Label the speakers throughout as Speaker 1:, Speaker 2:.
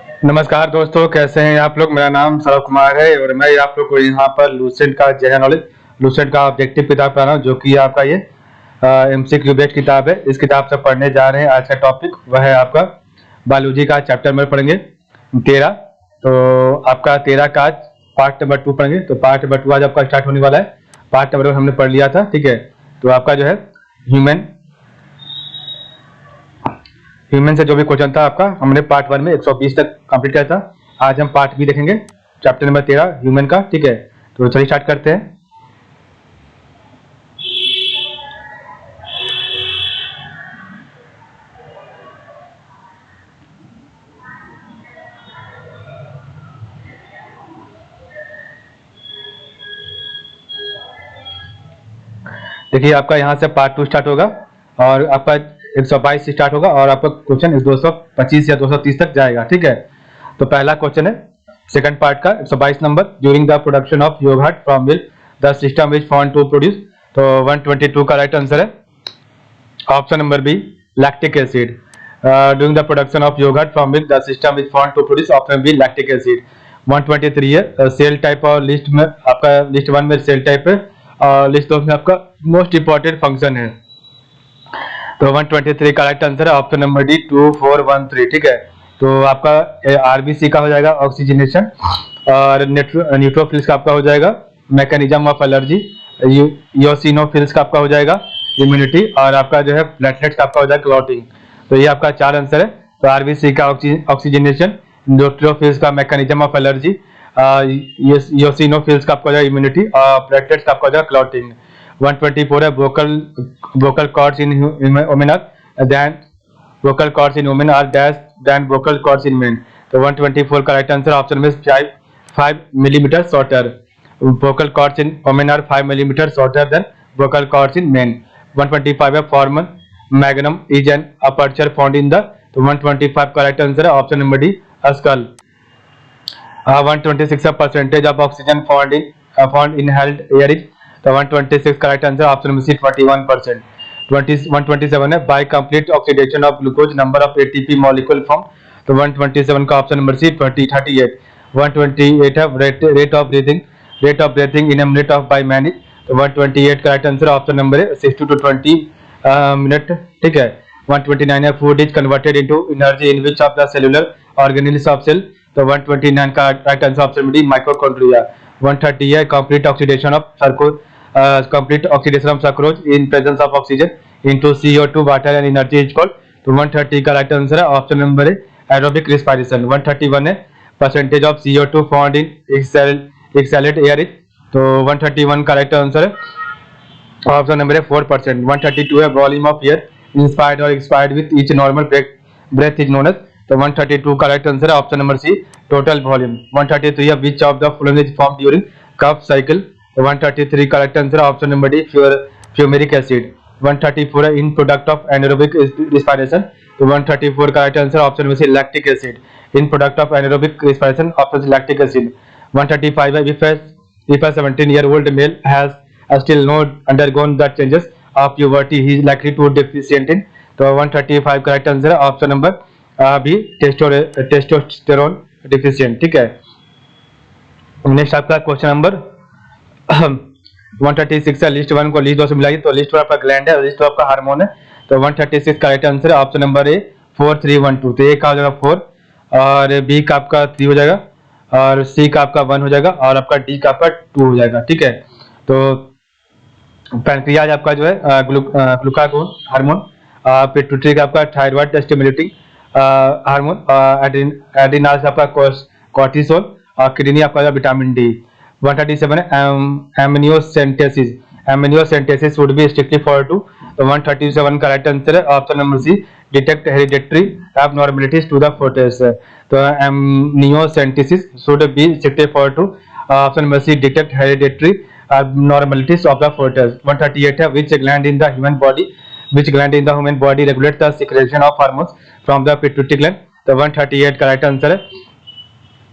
Speaker 1: नमस्कार दोस्तों, कैसे हैं आप लोग। मेरा नाम सौरभ कुमार है और मैं आप लोग को यहाँ पर लूसेंट का जनरल नॉलेज, लूसेंट का ऑब्जेक्टिव किताब पढ़ा रहा हूँ, जो कि आपका ये एमसीक्यू बेस्ड किताब है। इस किताब से पढ़ने जा रहे हैं। आज का टॉपिक वह है आपका बायोलॉजी का चैप्टर नंबर पढ़ेंगे 13। तो आपका 13 का आज पार्ट नंबर 2 पढ़ेंगे। तो पार्ट नंबर 2 आज आपका स्टार्ट होने वाला है। पार्ट नंबर 1 हमने पढ़ लिया था, ठीक है। तो आपका जो है ह्यूमन से जो भी क्वेश्चन था आपका, हमने पार्ट 1 में 120 तक कंप्लीट किया था। आज हम पार्ट बी देखेंगे, चैप्टर नंबर 13 ह्यूमन का, ठीक है। तो चलिए स्टार्ट करते हैं। देखिए आपका यहाँ से पार्ट 2 स्टार्ट होगा और आपका 122 से स्टार्ट होगा और आपका क्वेश्चन 225 या 230 तक जाएगा, ठीक है। तो पहला क्वेश्चन है सेकंड पार्ट का 122 number. During the production of yogurt from milk the system is found to produce. तो 122 का राइट आंसर है option number B, lactic acid. During the production of yogurt from milk the system is found to produce, option B, lactic acid. 123 है cell type और list में आपका list 1 में cell type है और लिस्ट 2 में आपका मोस्ट इंपॉर्टेंट फंक्शन है। तो 123 का राइट आंसर है ऑप्शन नंबर डी, 2413, ठीक है। तो आपका आरबीसी का हो जाएगा ऑक्सीजनेशन और न्यूट्रोफिल्स का आपका हो जाएगा मैकेनिज्म ऑफ एलर्जी, योसिनोफिल्स का आपका हो जाएगा इम्यूनिटी और आपका जो है प्लेटलेट्स का आपका हो जाएगा क्लॉटिंग। तो ये आपका 4 आंसर है। तो आरबीसी का ऑक्सीजनेशन, न्यूट्रोफिल्स का मैकेनिज्म ऑफ एलर्जी, योसिनोफिल्स का आपका हो जाएगा इम्यूनिटी और प्लेटलेट्स का आपका हो जाएगा क्लॉटिंग। 124 है vocal cords in women are than vocal cords in women are dash than vocal cords in men। तो 124 का राइट आंसर ऑप्शन में 5 millimetre shorter. vocal cords in women are 5 millimeter shorter than vocal cords in men। 125 है foramen magnum is an aperture found in the। तो 125 का right answer है option number D, skull। 126 है percentage of oxygen found in held air is. तो 126 का right answer option number C, 21%। 127 है by complete oxidation of glucose number of ATP molecule form. तो 127 का option number C, 38। 128 है rate of breathing in a minute of by man is. तो 128 का right answer option number है 60 to 20 minute, ठीक है। 129 है food is converted into energy in which of the cellular organelles of cell. तो 129 का right answer option D, mitochondria. 130 है complete oxidation of sucrose in presence of oxygen into CO2 water and energy is called। तो 130 का right answer है option number है aerobic respiration. 131 है percentage of CO2 found in exhaled air is. तो 131 का right answer है option number है 4%। 132 है वॉल्यूम ऑफ एयर इंस्पायर्ड और expired with each normal breath is known as. तो 132 का राइट आंसर है option number C, total volume. 133 है which of the following is form during cough cycle. 133 का right answer है option number D, fumaric acid. 134 है in product of anaerobic respiration. तो 134 का right answer option number C, lactic acid. In product of anaerobic respiration option C, lactic acid. 135 है if a 17-year-old male has still not undergone the changes of puberty, he is likely to deficient in। तो 135 का right answer है option number B, testosterone deficient, ठीक है। Next आपका question number 136 है list 1 को list 2 से मिलाइए। तो लिस्ट 1 आपका ग्लैंड है और लिस्ट 2 आपका हार्मोन है। तो 136 का राइट आंसर है ऑप्शन नंबर ए, 4312। तो ए का हो जाएगा 4 और बी का आपका 3 हो जाएगा और सी का आपका 1 हो जाएगा और आपका डी का आपका 2 हो जाएगा, ठीक है। तो पैनक्रियाज आपका जो है ग्लूकागोन हार्मोन, पिट्यूटरी का आपका थायराइड स्टिमुलेटिंग हार्मोन, एड्रिनाल से आपका कॉर्टिसोल और किडनी आपका विटामिन डी। 137 है amniocentesis would be strictly for to. तो 137 का राइट आंसर है option number C, detect hereditary abnormalities to the fetus। तो amniocentesis should be strictly for to, option number C, detect hereditary abnormalities of the fetus। 138 है which gland in the human body regulates the secretion of hormones from the pituitary gland। तो 138 का right answer है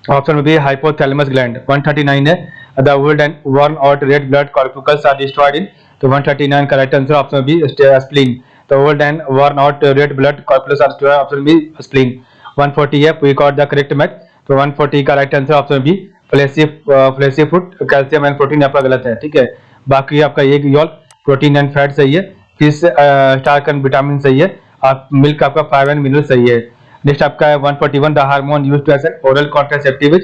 Speaker 1: option में भी hypothalamus gland. 139 है the old and worn out red blood corpuscles are destroyed in. तो 139 का right answer option B, spleen. तो old and worn out red blood corpuscles are destroyed, option B, spleen. 140 है, we got the correct match. तो 140 का right answer option B fleshy food, calcium and protein आपका गलत है, ठीक है। बाकी आपका egg yolk, protein and fat सही है, फिश स्टार्च एंड विटामिन सही है, आप मिल्क आपका 5 एंड मिनरल सही है। नेक्स्ट आपका है 141 the hormone used as an oral contraceptive.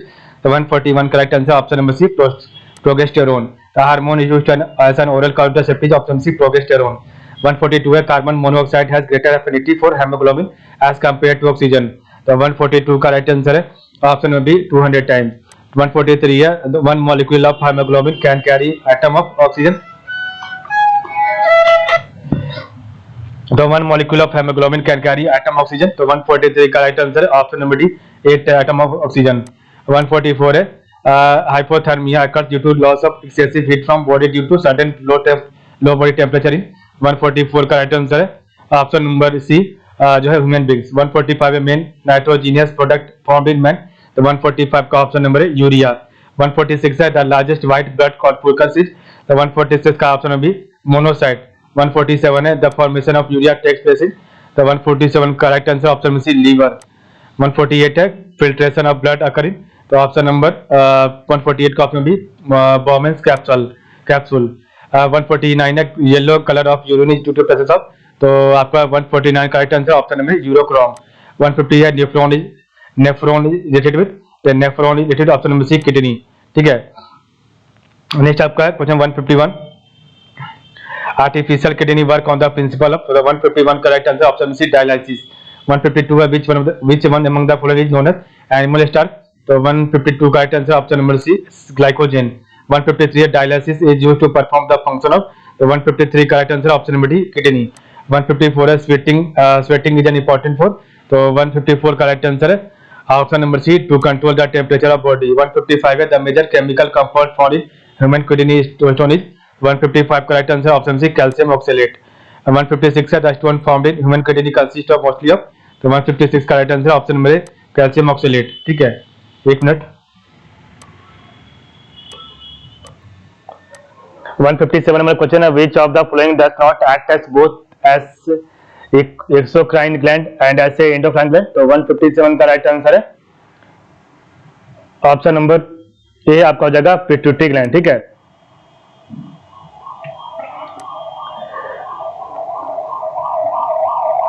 Speaker 1: तो 141 correct answer option number C progesterone. The hormone used as an oral contraceptive, option C progesterone. 142 है carbon monoxide has greater affinity for haemoglobin as compare to oxygen. तो 142 का right answer है option number B 200 times. 143 है one molecule of haemoglobin can carry atom of oxygen. तो one molecule of haemoglobin can carry atom oxygen. तो 143 का right answer है option number D 8 atom of oxygen. 144 है hypothermia occurs due to loss of excessive heat from body due to sudden low body temperature in। 144 का right answer है option number C जो है human beings. 145 है main nitrogenous product formed in man. तो 145 का option number है urea. 146 है the largest white blood corpuscles is. तो 146 का ऑप्शन नंबर बी मोनोसाइट। 147 है the formation of urea takes place in. तो 147 का right answer option number C liver. 148 है फिल्ट्रेशन ऑफ ब्लड अकरिंग। तो ऑप्शन नंबर 148 का ऑप्शन बी बॉमेंस कैप्सूल। 149 है yellow colour of urine is due to presence of. तो आपका 149 का right answer option number urochrome. 150 है nephron related with nephron related, option number C kidney, ठीक है। Next आपका है question 151 artificial kidney work on the principle of. 151 का right answer option C dialysis. 152 है which one among the following is known as animal starch। तो 152 का right answer option number C glycogen. 153 है dialysis is used to perform the function of. तो 153 का right answer option number D kidney. 154 है sweating is an important for. तो 154 का right answer है option number C to control the temperature of body. 155 है the major chemical compound found in human kidney stone is. 155 का right answer option C calcium oxalate. 156 है the stone found in human kidney consist of mostly of. तो 156 का right answer option number ए calcium oxalate, ठीक है। एक minute 157 number question है which of the following does not act as both as exocrine gland and as a endocrine gland। तो 157 का right answer है option number A आपका हो जाएगा पिट्यूटरी ग्लैंड, ठीक है।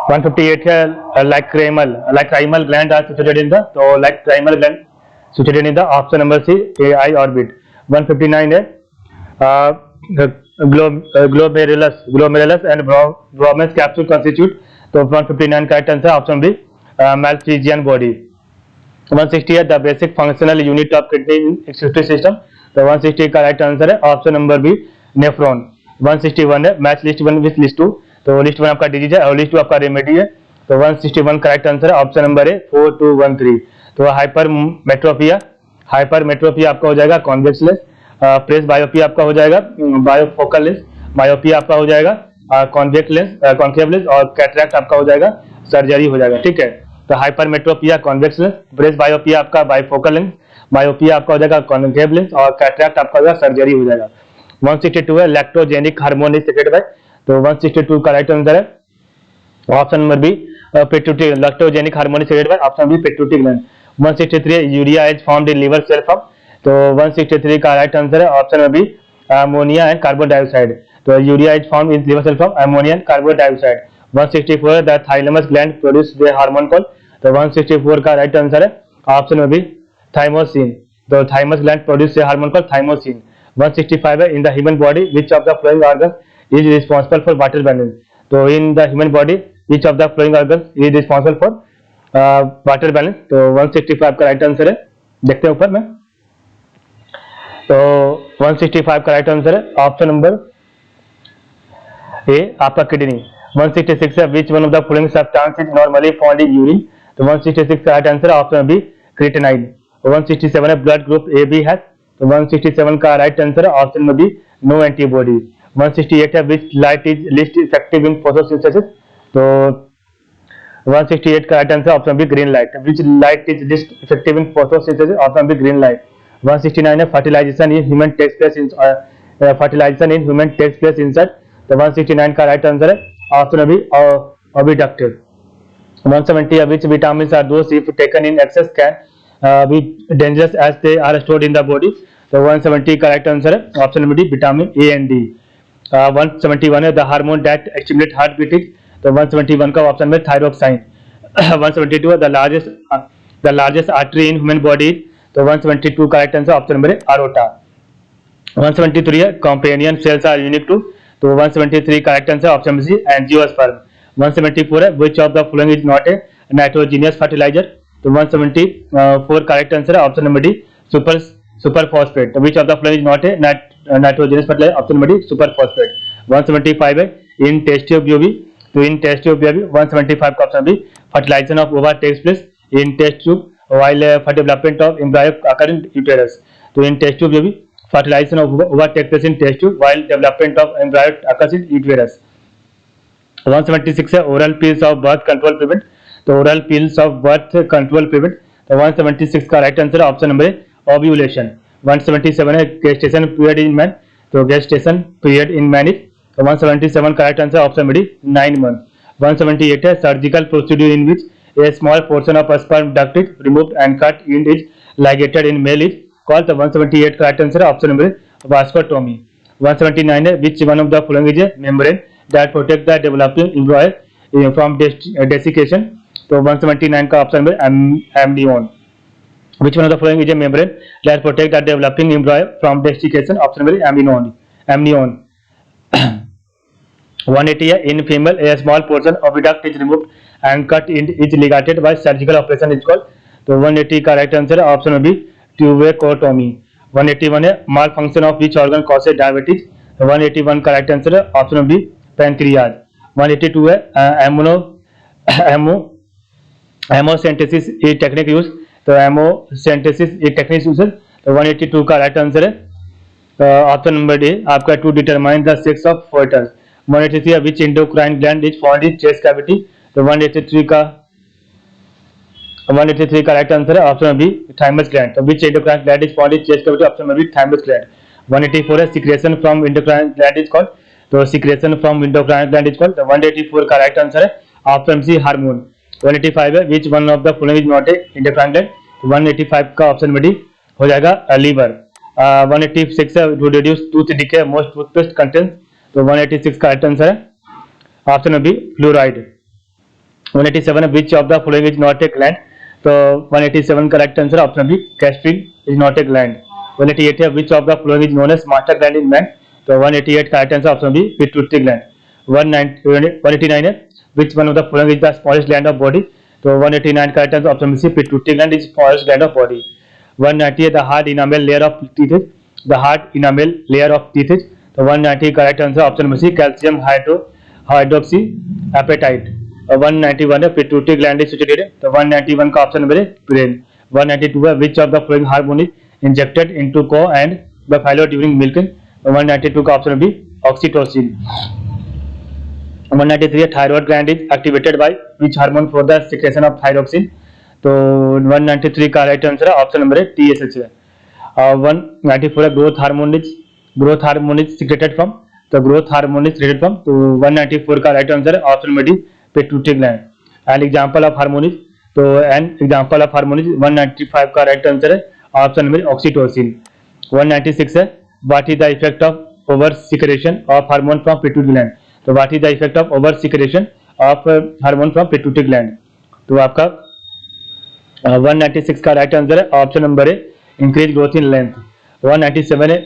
Speaker 1: वन 158 है lacrimal gland are situated in the. तो lacrimal gland situated in the, option number C eye orbit. 159 है glomerulus and Bowman's capsule constitute. तो 159 का right answer option B Malpighian body. 160 है the basic functional unit of kidney excretory system. तो 160 का right answer है option number B nephron. 161 है match list 1 with list 2। तो list 1 आपका डिजीज है और लिस्ट 2 आपका रेमेडी है। तो 161 का राइट आंसर है ऑप्शन नंबर है 4213। तो हाइपरमेट्रोपिया आपका हो जाएगा कॉन्वेक्स लेंस। प्रेस बायोपिया आपका हो जाएगा बायोफोकल लेंस। मायोपिया आपका हो जाएगा कॉन्केव लेंस और कैटरैक्ट आपका हो जाएगा सर्जरी हो जाएगा, ठीक है। तो हाइपरमेट्रोपिया कॉन्वेक्स लेंस, ब्रेस बायोपिया आपका बायोफोकल लेंस, मायोपिया आपका हो जाएगा कॉन्केव लेंस और कैटरैक्ट आपका हो जाएगा सर्जरी हो जाएगा। 162 है lactogenic hormone is secreted by. तो 162 का राइट आंसर है option number B pituitary. Lactogenic hormone is secreted by, option B pituitary gland. 163 है urea is formed in liver cell from. तो 163 का राइट आंसर है option number B ammonia and carbon dioxide. तो urea is formed in liver cell from ammonia and carbon dioxide. 164 the thymus gland produce the hormone called. तो 164 का right answer है option number B thymosin. तो thymus gland produce the hormone called thymosin. 165 है in the human body which of the following organ is responsible for water balance. तो in the human body which of the following organ is responsible for water balance. तो 165 का right answer है, देखते हैं ऊपर में। तो 165 का राइट आंसर है ऑप्शन नंबर ए आपका किडनी। 166 है which one of the following substance is normally found in urine. तो 166 का राइट आंसर है ऑप्शन बी क्रिएटिनाइन। 167 है blood group A B has. तो 167 का राइट आंसर है option number B no antibody. 168 है which light is least effective in photosynthesis. तो 168 का right answer option B green light. Which light is least effective in photosynthesis, option B green light. 169 है fertilisation in human takes place inside. तो 169 का right answer है option B oviductive. 170 which vitamins are those if taken in excess can be dangerous as they are stored in the body. So 170 correct answer है option number D vitamin A and D. 171 है the hormone that stimulate heart beating. तो 171 का option में थायरोक्साइन. 172 है the largest artery in human body. तो 172 correct answer option number है aorta. 173 है companion cells are unique to. तो 173 correct answer option number C angiosperm. 174 है which of the following is not a nitrogenous fertilizer. तो 174 correct answer है option number D super phosphate. which of the following is not a nitrogenous fertilizer option number D super phosphate. 175 है in test tube जो भी. तो in test tube भी 175 का option भी fertilization of ova takes place in test tube while for development of embryo occur in uterus. तो in test tube जो भी fertilization of ova takes place in test tube while development of embryo occurs in uterus. 176 है oral pills of birth control prevent. तो oral pills of birth control prevent. तो 176 का right answer option number है ovulation. 177 है gestation period in man. तो gestation period in man is. तो 177 का right answer option number D 9 month. 178 है surgical procedure in which a small portion of sperm duct is removed and cut end is ligated in male is called. तो 178 का right answer option number vasectomy. 179 है which one of the following is a membrane that protect the developing embryo from desiccation. तो 179 का option number amnion. which one of the following is a membrane that protect the developing embryo from desiccation option number amnion. 180 है in female a small portion of duct is removed and cut end is ligated by surgical operation is called. तो 180 का right answer है option number ट्यूबेकोटोमी. 181 है malfunction of which organ causes diabetes. 181 का right answer है option number pancreas. 182 है हेमोसेंटेसिस ये technique use. तो हेमोसेंटेसिस ये टेक्निक यूज है. तो 182 का राइट आंसर है ऑप्शन नंबर डी आपका to determine the sex of foetus. 183 है which endocrine gland is found in chest cavity. तो 183 का राइट आंसर है option number B thymus gland. तो which endocrine gland is found in chest cavity option number B thymus gland. 184 है secretion from endocrine gland is called. तो secretion from endocrine gland is called. तो 184 का right answer है option C hormone. 185 है which one of the following is not A endocrine gland. 185 का option number D हो जाएगा lever. 186 है to reduce tooth decay most toothpaste contents. तो 186 का राइट आंसर है ऑप्शन नंबर बी फ्लोराइड. 187 है which of the following is not a gland. तो 187 का right answer option B gastric is not a gland. 188 है which of the following is known as master gland in man. तो 188 का right answer option B pituitary gland. 189 है which one of the following is the smallest gland of body. तो 189 का right answer option B pituitary gland is smallest gland of body. 190 है the hard enamel layer of teeth is. the hard enamel layer of teeth is. तो 190 का right answer option number C calcium hydroxyapatite. 191 है pituitary gland is situated. तो 191 का option number है brain. 192 है which of the following hormone is injected into cow and buffalo during milking. 192 का option B oxytocin. 193 है thyroid gland is activated by which hormone for the secretion of thyroxine. तो 193 का right answer है option number है TSH है. 194 है growth hormone is secreted from. तो growth hormone is secreted from. तो 194 का राइट आंसर है option number D pituitary gland. And example of hormone is. तो and example of hormone is 195 का राइट आंसर है ऑप्शन नंबर ऑक्सीटोसिन. 196 है what is the effect of over secretion of hormone from pituitary gland. तो what is the effect of over secretion of hormone from pituitary gland. तो आपका 196 का right answer है option number है increase growth in length. 197 है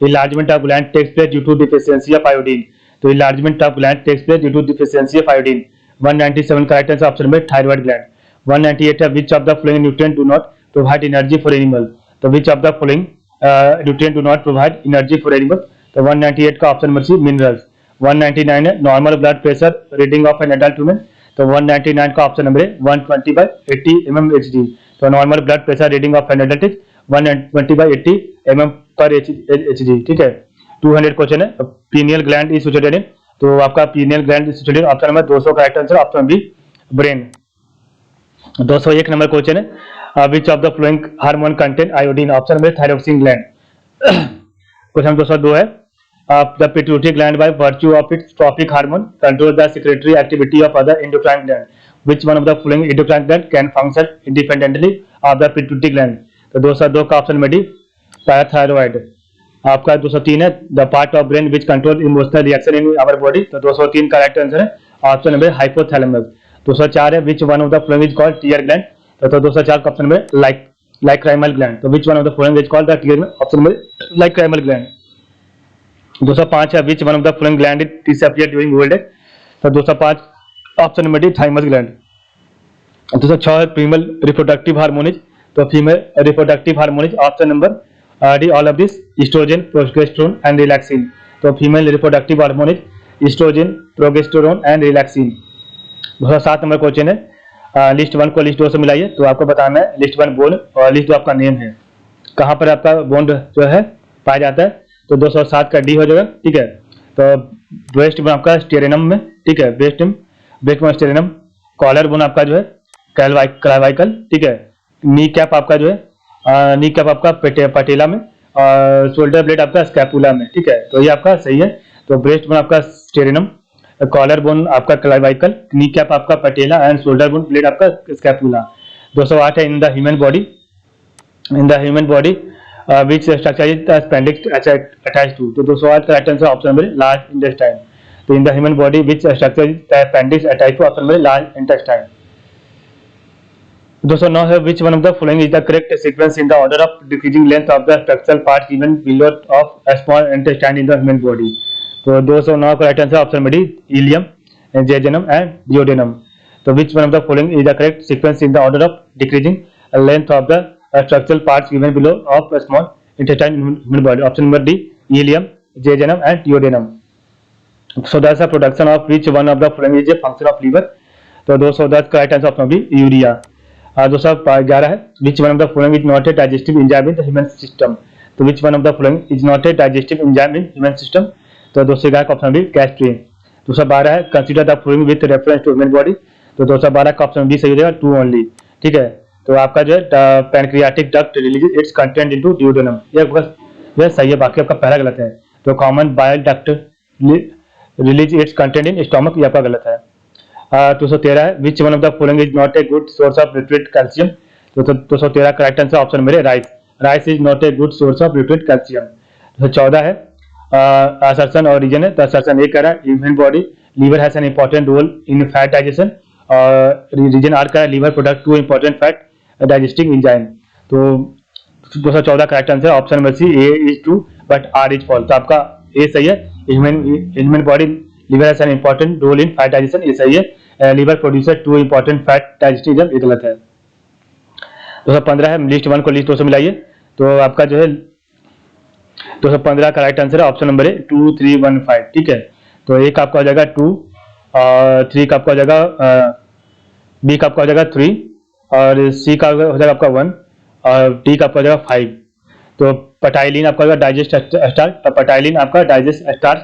Speaker 1: enlargement of gland takes place due to deficiency of iodine. तो enlargement of gland takes place due to deficiency of iodine. 197 का right answer option number thyroid gland. 198 है which of the following nutrient do not provide energy for animal. तो which of the following nutrient do not provide energy for animal. तो 198 का option number सी minerals. 199 है normal blood pressure reading of an adult women. तो 199 का option number है 120/80 mmHg. तो normal blood pressure reading of an adult is 120/80 mm/Hg. ठीक है. 200 question है pineal gland is situated in. तो आपका pineal gland is situated option number 200 का right answer option B brain. 201 number question है which of the following hormone contain iodine. Option number thyroxine gland. Question 202 है the pituitary gland by virtue of its trophic hormone controls the secretory activity of other endocrine gland. Which one of the following endocrine gland can function independently of the pituitary gland? तो 202 का option में D parathyroid. आपका 203 है the part of brain which control emotional reaction in our body, तो 203 का right answer है option number hypothalamus. 204 है which one of the following is called tear gland, तो 204 का ऑप्शन नंबर लाइक्राइमल ग्लैंड, तो which one of the following is called the tear, option number lacrimal gland. 205 है which one of the following gland is disappear during old age, तो 205 option number D thymus gland. 206 है female reproductive hormones, तो female reproductive hormones option number D all of this oestrogen progesterone and relaxin, तो female reproductive hormones oestrogen progesterone and relaxin. 207 number question है list 1 को list 2 से मिलाइए, तो आपको बताना है लिस्ट 1 बोन और लिस्ट 2 आपका नेम है, कहाँ पर आपका बोन जो है पाया जाता है, तो 207 का डी हो जाएगा। ठीक है, तो ब्रेस्ट बोन आपका स्टेरेनम में, ठीक है, ब्रेस्ट बोन स्टेरेनम, कॉलर बोन आपका जो है क्लाविकल, ठीक है, नी कैप आपका जो है नी कैप आपका पटेला में और शोल्डर ब्लेड आपका स्कैपुला में, ठीक है, तो ये आपका सही है। तो ब्रेस्ट बोन आपका स्टेरेनम, कॉलर बोन आपका क्लाविकल, नी कैप आपका पटेला एंड शोल्डर बोन ब्लेड आपका स्कैपुला। 208 है in the human body which structure is the appendix attached to, तो 208 का right answer option number large intestine, तो in the human body which structure is the appendix attached to, option number large intestine. 209 है which one of the following is the correct sequence in the order of decreasing length of the structural parts given below of a small intestine in the human body, तो 209 का right answer option number D ileum, jejunum and duodenum, तो which one of the following is the correct sequence in the order of decreasing length of the structural parts given below of a small intestine in human body, option number D ileum, jejunum and duodenum। So that's the production of which one of the following is a function of liver, तो 210 का right answer option B urea. 211 है which one of the following is not a digestive enzyme in the human system, तो which one of the following is not a digestive enzyme in human system, तो 211 का option B gastrin. 212 है consider the following with reference to human body, तो 212 का option B सही हो जाएगा to only, ठीक है, तो आपका जो है pancreatic duct release its content into duodenum, यह सही है, बाकी आपका पहला गलत है। तो common bile duct release its content in stomach, ये आपका गलत है। 213 है which one of the following is not a good source of nutrient calcium, तो 213 का राइट आंसर ऑप्शन मेरे rice is not a good source of nutrient calcium. 214 है assertion और रीजन है, तो असर्शन ये कह रहा है human body liver has an important role in fat digestion, और रीजन आर का liver product two important fat digesting enzyme, तो 214 का right answer option number C A is true but R is false, तो आपका A सही है, human body liver has an important role in fat digestion, ये सही है, liver producer two important fat digesting enzyme, ये गलत है। 215 है लिस्ट 1 को लिस्ट 2 से मिलाइए, तो आपका जो है 215 का राइट आंसर है ऑप्शन नंबर है 2315, ठीक है, तो एक आपका हो जाएगा 2 और 3 का आपका हो जाएगा बी का आपका हो जाएगा 3 और सी का हो जाएगा आपका 1 और डी का आपका हो जाएगा 5, तो पटाइलिन आपका हो जाएगा डाइजेस्ट स्टार्च, तो पटाइलिन आपका डाइजेस्ट स्टार्च,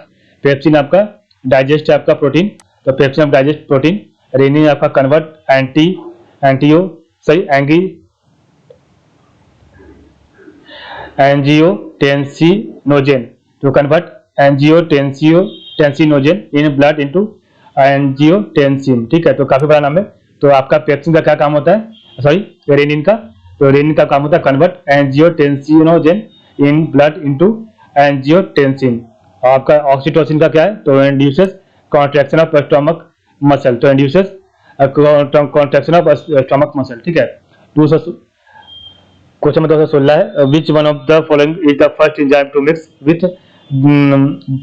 Speaker 1: पेप्सिन आपका डाइजेस्ट आपका प्रोटीन, तो pepsin of digest protein, renin आपका कन्वर्ट एंटीओ सही एंजियोटेंसिनोजेन, तो convert angiotensinogen in blood into angiotensin, ठीक है, तो काफी बड़ा नाम है। तो आपका पेप्सिन का क्या काम होता है, सॉरी रेनिन का, तो रेनिन का काम होता है convert angiotensinogen in blood into angiotensin. आपका ऑक्सीटोसिन का क्या है, तो induces contraction of stomach muscle, तो induces contraction of stomach muscle, ठीक है। क्वेश्चन नंबर 216 है which one of the following is the first enzyme to mix with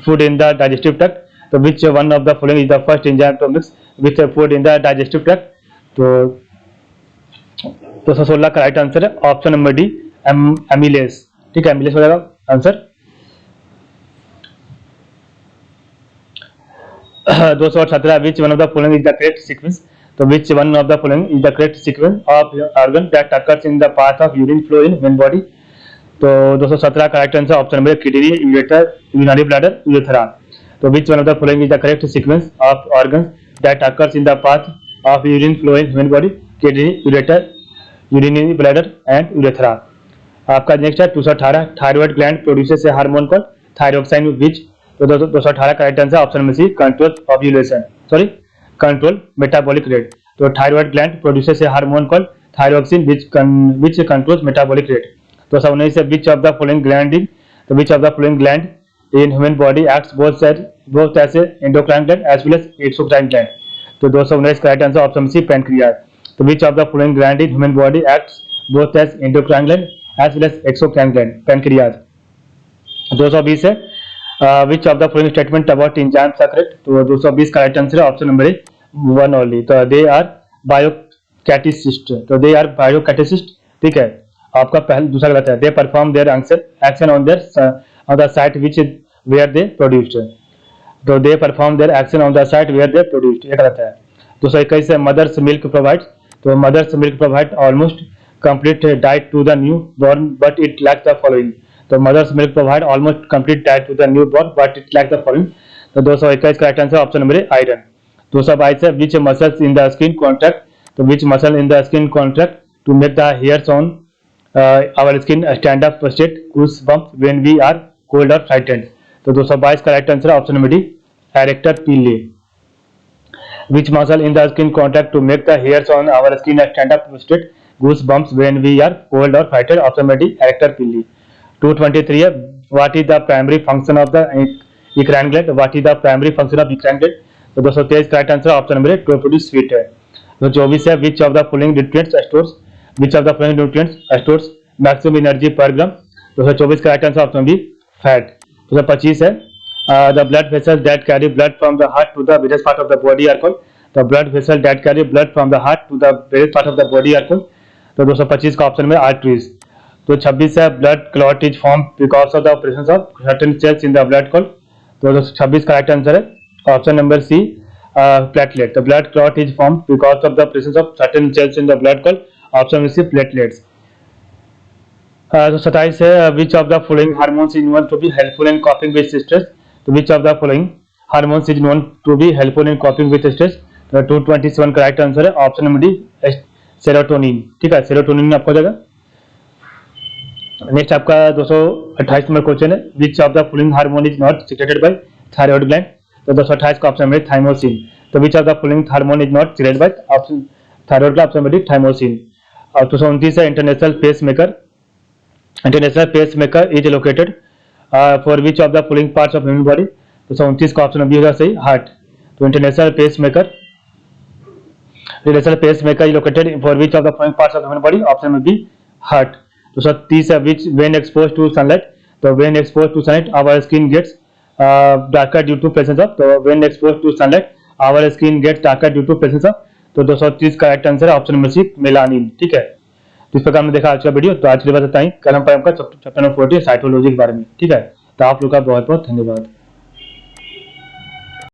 Speaker 1: food in the digestive tract, तो which one of the following is the first enzyme to mix with food in the digestive tract, तो 216 का right answer है option number D amylase, ठीक है, amylase हो जाएगा answer. 217 which one of the following is the correct sequence, तो which one of the following is the correct sequence of organ that occurs in the path of urine flow in human body, तो 217 का right answer option number kidney, ureter, urinary bladder, urethra, तो which one of the following is the correct sequence of organs that occurs in the path of urine flow in human body, kidney, ureter, urinary bladder and urethra. आपका next है 218 thyroid gland produces a hormone called thyroxine which, तो 218 correct answer option number C, control ovulation, sorry control metabolic rate. तो thyroid gland produces a hormone called thyroxine which controls metabolic rate। तो 19 से which of the following gland in, तो which of the following gland in human body acts both as a endocrine gland as well as exocrine gland। तो 219 correct answer option C, pancreas. तो which of the following gland in human body acts both as endocrine gland as well as exocrine gland, pancreas. 220 है which of the following statement about enzymes are correct। तो 220 correct answer है option number ए, one only. तो they are बायोकैटासिस्ट, तो they are बायोकैटासिस्ट, ठीक है। आपका पहला दूसरा गलत है, they perform their action on the site which where they produced. तो they perform their action on the site where they produced, ये गलत है। 221 है मदर्स मिल्क प्रोवाइड, तो mother's milk provide almost complete diet to the newborn but it lacks the following. तो mother's milk provide almost complete diet to the newborn but it lacks the following. तो 221 correct answer option number A, iron. 222 है which muscles in the skin contract, तो which muscle in the skin contract to make the hairs on our skin stand up straight goose bumps when we are cold और frightened. तो 222 correct answer option number D, arrector pili. Which muscle in the skin contract to make the hairs on our skin stand up straight goosebumps when we are cold or frightened, option B, erector pili। 223 है what is the primary function of the eccrine gland, what is the primary function of eccrine gland। तो 223 correct answer option number A, to produce sweat है। तो 24 है which of the following nutrients stores maximum energy per gram। 224 correct answer option B, fat. 225 है the blood vessels that carry blood from the heart to the various part of the body are called, the blood vessels that carry blood from the heart to the various part of the body are called। तो 225 का option में arteries। तो 26 है blood clot is formed because of the presence of certain cells in the blood clot। तो 26 correct answer है option number C, platelet। the blood clot is formed because of the presence of certain cells in the blood clot, option number C, platelets। तो 27 है which of the following hormones is known to be helpful in coping with stress। तो which of the following hormones is known to be helpful in coping with stress। तो 227 correct answer है option number D, serotonin, ठीक है, serotonin आपको हो जाएगा। Next आपका 228 number question है which of the following hormone is not secreted by thyroid gland। तो 228 का ऑप्शन नंबर थाइमोसिन। तो which of the following hormone is not secreted by option thyroid का ऑप्शन नंबर डी, थाइमोसिन। और 229 है international pacemaker is located for which of the following parts of human body. तो 29 का option B होगा सही, heart. तो international pacemaker is located for which of the following parts of human body, option में B, heart. तो 30 है which when exposed to sunlight. तो when exposed to sunlight our skin gets darker due to presence of. तो when exposed to sunlight our skin gets darker due to presence of. तो 230 का correct answer है option number C, melanin, ठीक है। तो इस प्रकार हमने देखा आज का वीडियो। तो आज के लिए बस इतना ही, कल हम पढ़ेंगे चैप्टर नंबर 40 साइटोलॉजी के बारे में, ठीक है। तो आप लोग का बहुत बहुत धन्यवाद।